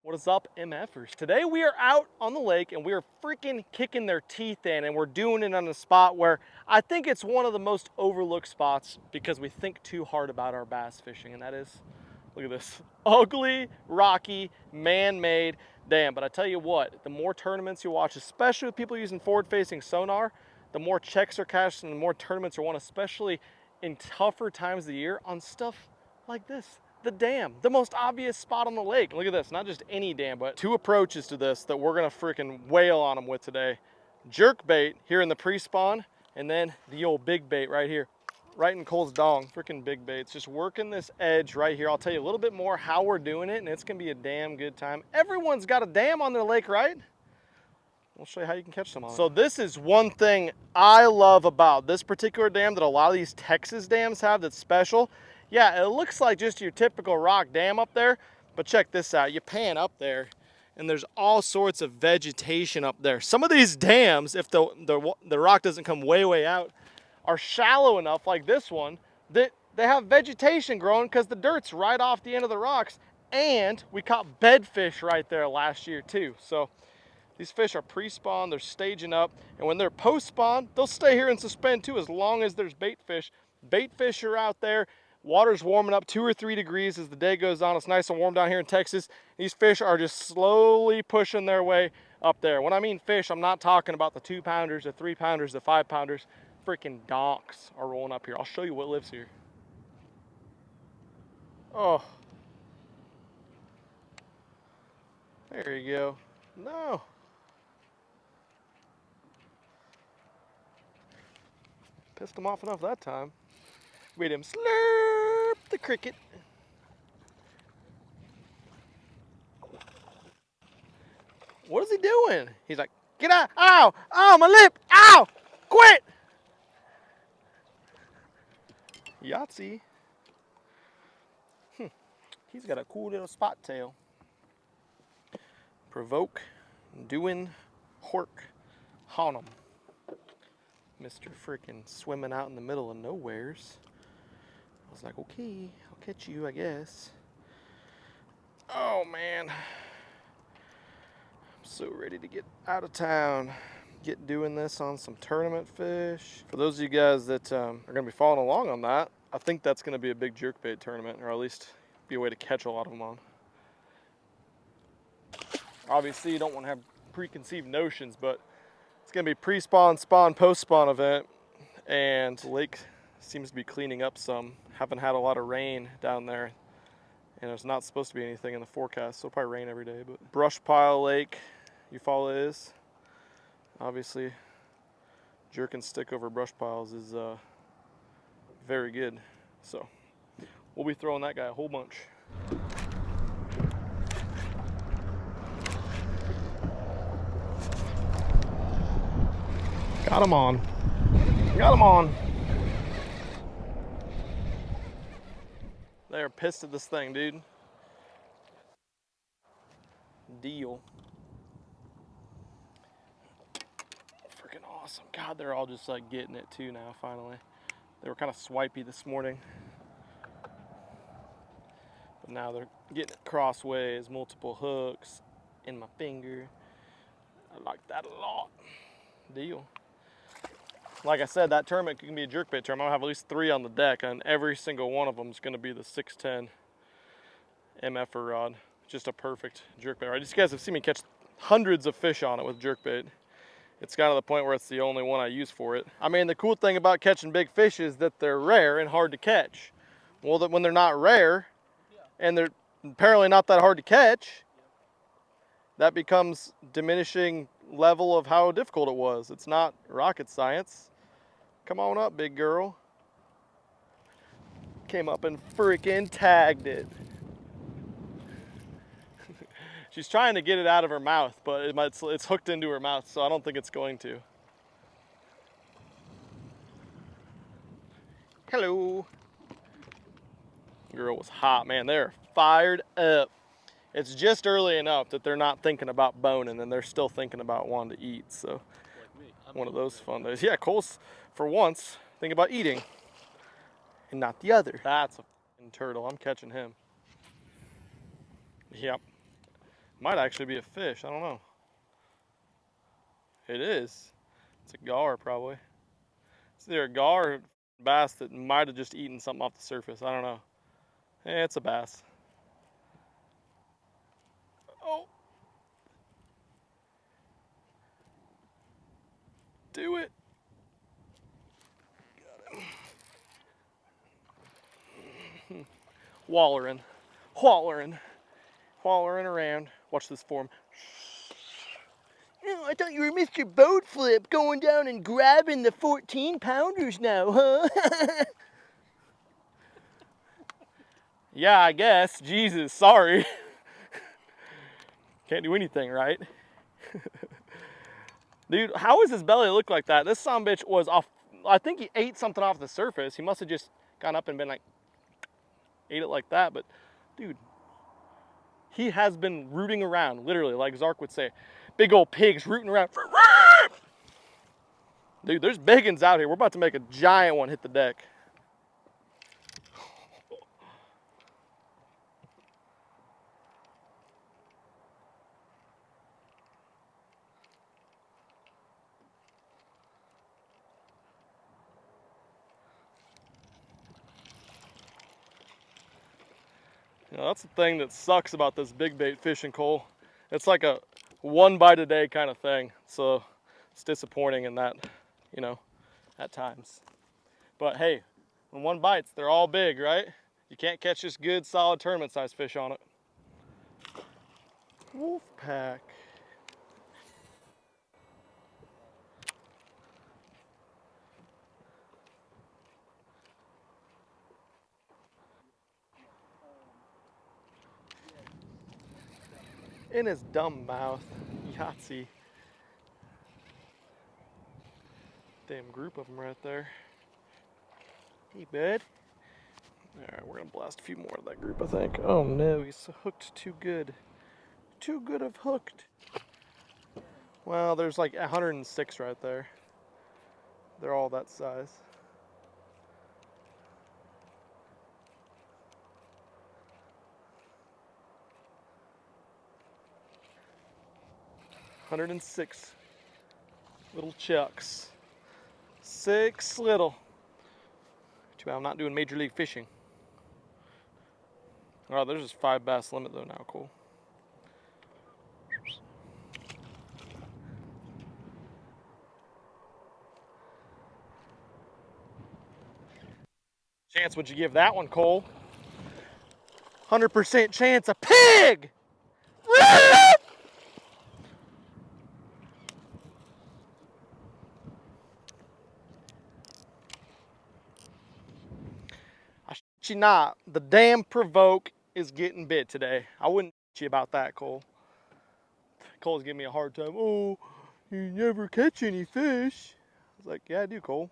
What is up, MFers? Today we are out on the lake and we are freaking kicking their teeth in, and we're doing it on a spot where I think it's one of the most overlooked spots because we think too hard about our bass fishing, and that is, look at this, ugly, rocky, man-made dam. But I tell you what, the more tournaments you watch, especially with people using forward-facing sonar, the more checks are cashed and the more tournaments are won, especially in tougher times of the year on stuff like this. The dam, the most obvious spot on the lake. Look at this, not just any dam, but two approaches to this that we're gonna freaking wail on them with today. Jerk bait here in the pre-spawn, and then the old big bait right here, right in Cole's dong, freaking big baits. Just working this edge right here. I'll tell you a little bit more how we're doing it, and it's gonna be a damn good time. Everyone's got a dam on their lake, right? We'll show you how you can catch some on it. So this is one thing I love about this particular dam that a lot of these Texas dams have that's special. Yeah, it looks like just your typical rock dam up there, but check this out. You pan up there and there's all sorts of vegetation up there. Some of these dams, if the rock doesn't come way out, are shallow enough, like this one, that they have vegetation growing because the dirt's right off the end of the rocks. And we caught bedfish right there last year too. So these fish are pre-spawn, they're staging up, and when they're post-spawn, they'll stay here and suspend too as long as there's bait fish. Bait fish are out there. Water's warming up 2 or 3 degrees as the day goes on. It's nice and warm down here in Texas. These fish are just slowly pushing their way up there. When I mean fish, I'm not talking about the 2-pounders, the 3-pounders, the 5-pounders. Freaking donks are rolling up here. I'll show you what lives here. Oh. There you go. No. Pissed him off enough that time. Made him slurp the cricket. What is he doing? He's like, get out. Ow, ow, my lip, ow, quit. Yahtzee. He's got a cool little spot tail. Provoke, doing, hork, honum. Mr. Frickin' swimming out in the middle of nowheres. I was like, okay, I'll catch you, I guess. Oh man. I'm so ready to get out of town. Get doing this on some tournament fish. For those of you guys that are gonna be following along on that, I think that's gonna be a big jerkbait tournament, or at least be a way to catch a lot of them on. Obviously you don't wanna have preconceived notions, but it's gonna be pre-spawn, spawn, post-spawn event, and the lake seems to be cleaning up some. Haven't had a lot of rain down there, and there's not supposed to be anything in the forecast, so it'll probably rain every day. But Brush Pile Lake, Eufaula is. Obviously, jerking stick over brush piles is very good. So we'll be throwing that guy a whole bunch. Got him on. Got him on. They're pissed at this thing, dude. Deal. Freaking awesome. God, they're all just like getting it too now, finally. They were kind of swipey this morning. But now they're getting it crossways, multiple hooks in my finger. I like that a lot. Deal. Like I said, that tournament can be a jerkbait tournament. I'll have at least 3 on the deck, and every single one of them is going to be the 610 MFer rod. Just a perfect jerkbait. Right? These guys have seen me catch hundreds of fish on it with jerkbait. It's gotten to the point where it's the only one I use for it. I mean, the cool thing about catching big fish is that they're rare and hard to catch. Well, when they're not rare, and they're apparently not that hard to catch, that becomes diminishing level of how difficult it was. It's not rocket science. Come on up, big girl. Came up and freaking tagged it. She's trying to get it out of her mouth, but it's hooked into her mouth, so I don't think it's going to. Hello. Girl was hot, man. They're fired up. It's just early enough that they're not thinking about boning and they're still thinking about wanting to eat. So like me. One of those fun days. Yeah, Cole's for once thinking about eating and not the other. That's a turtle. I'm catching him. Yep. Might actually be a fish. I don't know. It is. It's a gar, probably. It's either a gar or a bass that might have just eaten something off the surface. I don't know. It's a bass. Oh, do it. Wallering. Wallering. Wallering around. Watch this form. Oh, I thought you were Mr. Boat Flip going down and grabbing the 14-pounders now, huh? Yeah, I guess. Jesus, sorry. Can't do anything, right? Dude, how does his belly look like that? This sumbitch was off. I think he ate something off the surface. He must have just gone up and been like, ate it like that. But, dude, he has been rooting around, literally, like Zark would say. Big old pigs rooting around. Dude, there's big ones out here. We're about to make a giant one hit the deck. You know, that's the thing that sucks about this big bait fishing, Cole. It's like a one bite a day kind of thing. So it's disappointing in that, you know, at times. But hey, when one bites, they're all big, right? You can't catch this good, solid tournament-sized fish on it. Wolf pack. In his dumb mouth. Yahtzee. Damn group of them right there. Hey, bud. Alright, we're gonna blast a few more of that group, I think. Oh no, he's hooked too good. Too good of hooked. Well, there's like 106 right there. They're all that size. $106 little chucks. 6 little. Too bad I'm not doing major league fishing. Oh, there's just 5 bass limit though now, cool. Chance would you give that one, Cole? 100% chance, a pig! I shit you not, the damn provoke is getting bit today. I wouldn't you about that, Cole. Cole's giving me a hard time. Oh, you never catch any fish. I was like, yeah, I do, Cole.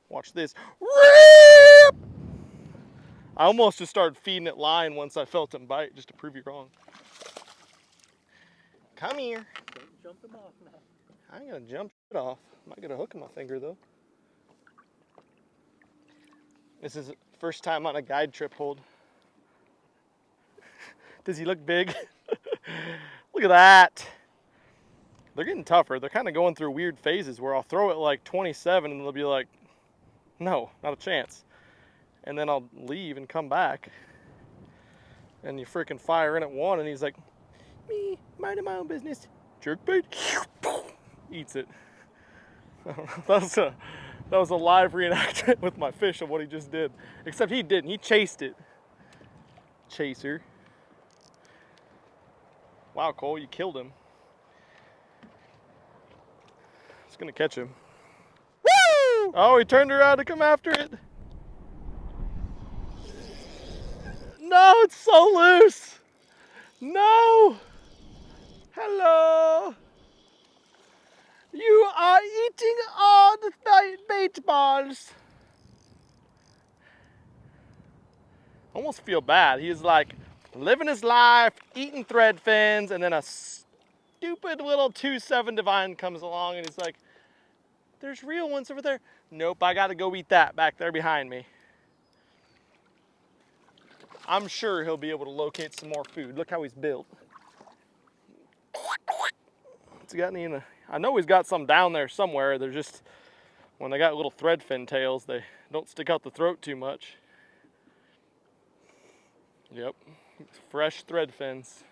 Watch this. Rip! I almost just started feeding it line once I felt him bite, just to prove you wrong. Come here. Don't jump him off now. I ain't gonna jump it off. I might get a hook in my finger though. This is first time on a guide trip hold. Does he look big? Look at that. They're getting tougher. They're kind of going through weird phases where I'll throw it like 27 and they'll be like, no, not a chance. And then I'll leave and come back. And you freaking fire in at one and he's like, me, minding my own business. Jerkbait. Eats it. That was a live reenactment with my fish of what he just did. Except he didn't. He chased it. Chaser. Wow, Cole, you killed him. It's gonna catch him. Woo! Oh, he turned around to come after it. No, it's so loose. No. Hello. You are eating all the bait balls. I almost feel bad. He's like living his life, eating thread fins, and then a stupid little 2.7 divine comes along and he's like, there's real ones over there. Nope, I gotta go eat that back there behind me. I'm sure he'll be able to locate some more food. Look how he's built. Has he got any in the, I know he's got some down there somewhere. They're just, when they got little thread fin tails, they don't stick out the throat too much. Yep, fresh thread fins.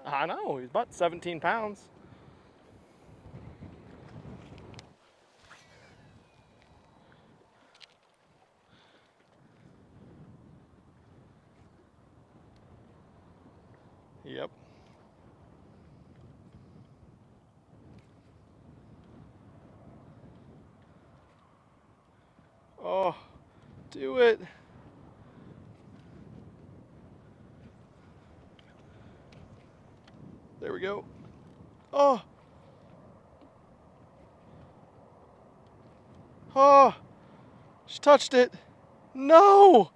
I know, he's about 17 pounds. Yep. Oh, do it. There we go. Oh. Oh. She touched it. No.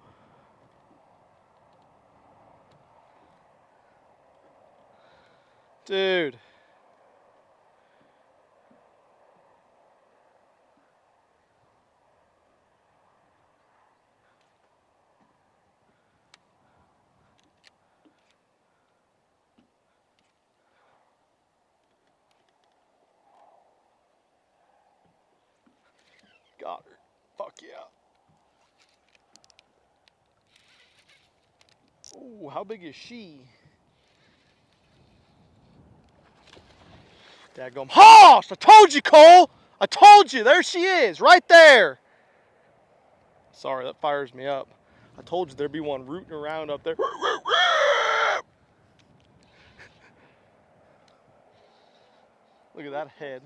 Dude. Got her. Fuck yeah. Ooh, how big is she? Daggum. Hoss! I told you, Cole! I told you! There she is! Right there! Sorry, that fires me up. I told you there'd be one rooting around up there. Look at that head.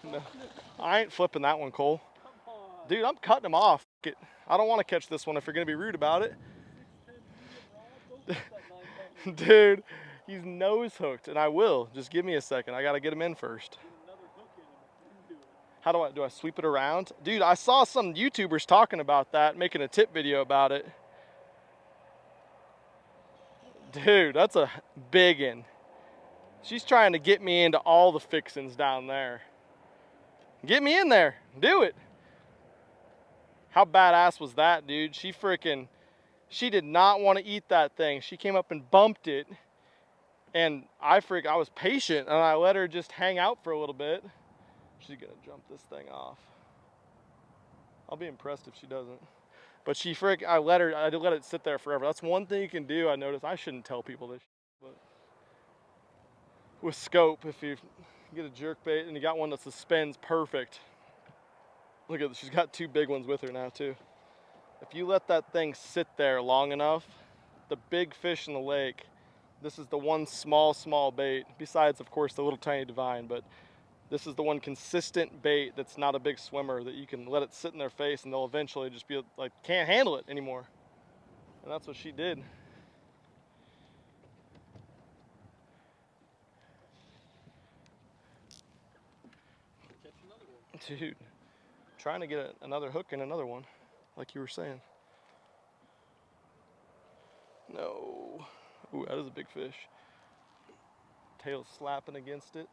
No, I ain't flipping that one, Cole. Dude, I'm cutting him off. I don't want to catch this one if you're going to be rude about it. Dude, he's nose hooked, and I will. Just give me a second. I got to get him in first. How do I sweep it around? Dude, I saw some YouTubers talking about that, making a tip video about it. Dude, that's a big one. She's trying to get me into all the fixins down there. Get me in there. Do it. How badass was that, dude? She did not want to eat that thing. She came up and bumped it. And I was patient and I let her just hang out for a little bit. She's gonna jump this thing off. I'll be impressed if she doesn't. But I let it sit there forever. That's one thing you can do. I noticed. I shouldn't tell people this, but with scope, if you get a jerk bait and you got one that suspends perfect. Look at this, she's got two big ones with her now too. If you let that thing sit there long enough, the big fish in the lake, this is the one small bait, besides of course the little tiny divine, but this is the one consistent bait that's not a big swimmer that you can let it sit in their face and they'll eventually just be like, can't handle it anymore. And that's what she did. Dude, trying to get another hook in another one, like you were saying. No. Ooh, that is a big fish. Tail's slapping against it.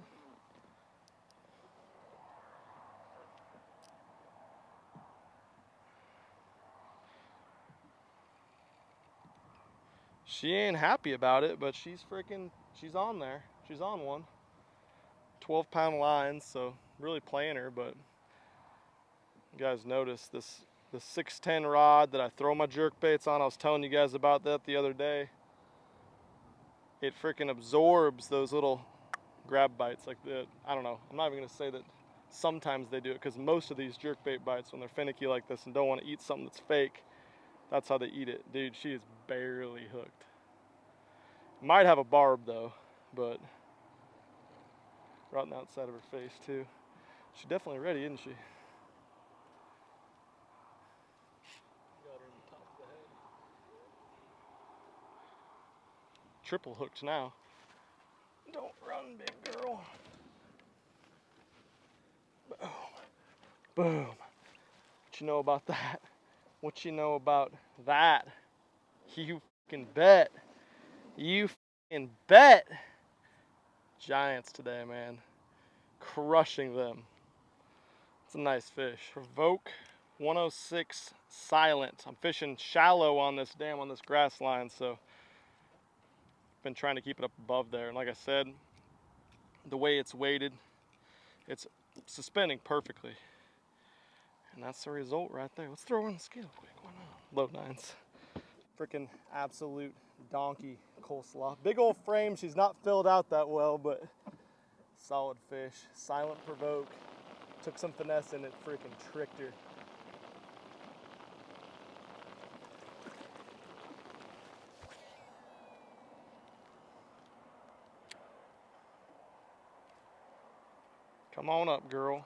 She ain't happy about it, but she's on there. She's on one. 12-pound lines, so really playing her, but you guys notice the 610 rod that I throw my jerk baits on. I was telling you guys about that the other day. It freaking absorbs those little grab bites like that. I don't know. I'm not even gonna say that sometimes they do it, because most of these jerk bait bites, when they're finicky like this and don't want to eat something that's fake, that's how they eat it. Dude, she is barely hooked. Might have a barb though, but right on the outside of her face too. She's definitely ready, isn't she? Got her in the top of the head. Triple hooked now. Don't run, big girl. Boom. Boom. What you know about that? What you know about that? You fucking bet. You fucking bet. Giants today, man. Crushing them. It's a nice fish. Provoke 106 silent. I'm fishing shallow on this grass line, so been trying to keep it up above there. And like I said, the way it's weighted, it's suspending perfectly. And that's the result right there. Let's throw in the scale quick. Why not? Low nines. Freaking absolute donkey coleslaw. Big old frame. She's not filled out that well, but solid fish. Silent provoke. Took some finesse in it. Freaking tricked her. Come on up, girl.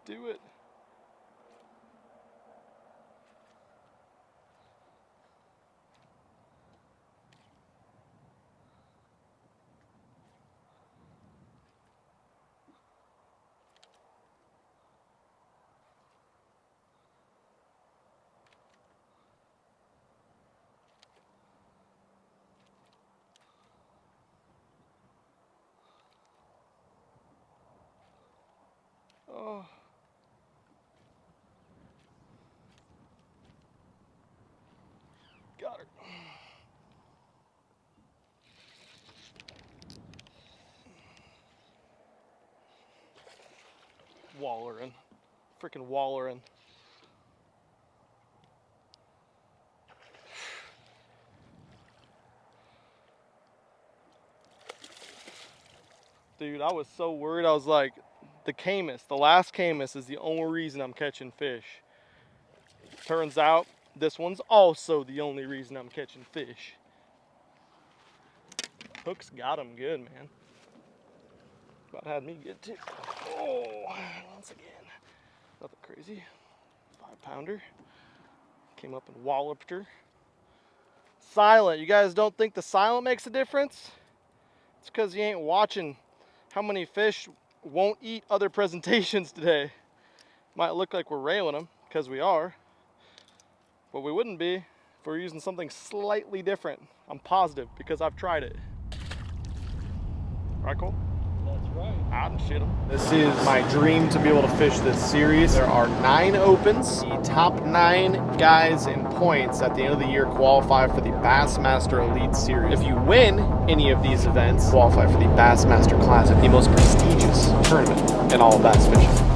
Do it. Oh. Got her. Wallering. Freaking wallering. Dude, I was so worried. I was like, the last camus is the only reason I'm catching fish. Turns out, this one's also the only reason I'm catching fish. Hook's got him good, man. About had me good too. Oh, once again. Nothing crazy. 5-pounder. Came up and walloped her. Silent. You guys don't think the silent makes a difference? It's because you ain't watching how many fish won't eat other presentations today. Might look like we're railing them, because we are. But we wouldn't be if we were using something slightly different. I'm positive, because I've tried it. Right, Cole? That's right. Out and shit them. This is my dream to be able to fish this series. There are 9 opens. The top 9 guys in points at the end of the year qualify for the Bassmaster Elite Series. If you win any of these events, qualify for the Bassmaster Classic, the most prestigious tournament in all of bass fishing.